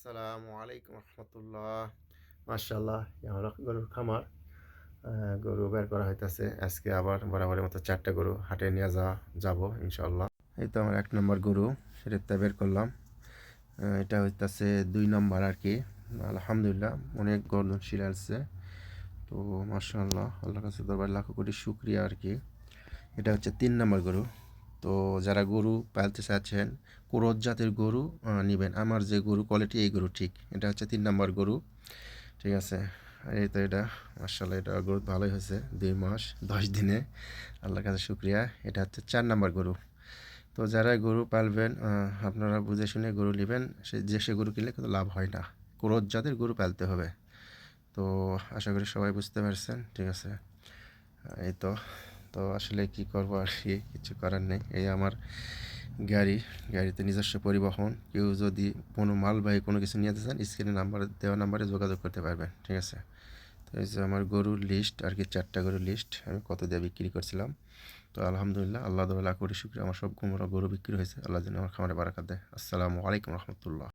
আসসালামু আলাইকুম রহমতুল্লাহ। মাশাল্লাহ, আমার গরুর খামার। গরু বের করা হইতেছে। আজকে আবার বরাবরের মতো 4টা গরু হাটে নিয়ে যাবো ইনশাল্লাহ। এই তো আমার 1 নম্বর গরু, সেটা বের করলাম। এটা হইতেছে 2 নম্বর আর কি। আলহামদুলিল্লাহ, অনেক গর্দনশীল আসছে। তো মাশাল্লাহ, আল্লাহর কাছে দরবার লাখো কোটি শুক্রিয়া আর কি। এটা হচ্ছে 3 নম্বর গরু। তো যারা গরু পালতে চাচ্ছেন, ক্রোধ জাতের গরু নেবেন। আমার যে গরু কোয়ালিটি, এই গরু ঠিক। এটা হচ্ছে 3 নম্বর গরু, ঠিক আছে। এই তো এটা মাশাআল্লাহ, এটা গরু ভালোই হয়েছে 2 মাস 10 দিনে, আল্লাহর কাছে শুক্রিয়া। এটা হচ্ছে 4 নম্বর গরু। তো যারা গরু পালবেন, আপনারা বুঝে শুনে গরু নেবেন। সে গরু কিনলে কিন্তু লাভ হয় না। ক্রোধ জাতের গরু পালতে হবে। তো আশা করি সবাই বুঝতে পারছেন, ঠিক আছে। এই তো তো আসলে কি করবো আর কি, কিছু করার নেই। এই আমার গাড়িতে নিজস্ব পরিবহন। কেউ যদি কোনো মালবাহী কোনো কিছু নিয়ে যেতে চান, স্ক্রিনে দেওয়া নাম্বারে যোগাযোগ করতে পারবেন, ঠিক আছে। তো এই যে আমার গরুর লিস্ট আর কি, 4টা গরুর লিস্ট, আমি কত দিয়ে বিক্রি করছিলাম। তো আলহামদুলিল্লাহ, আল্লাহ লাখ কোটি শুকরিয়া, আমার সব গরু বিক্রি হয়েছে। আল্লাহ যেন আমার খামারে বারাকাত দেয়। আসসালামু আলাইকুম রহমতুল্লাহ।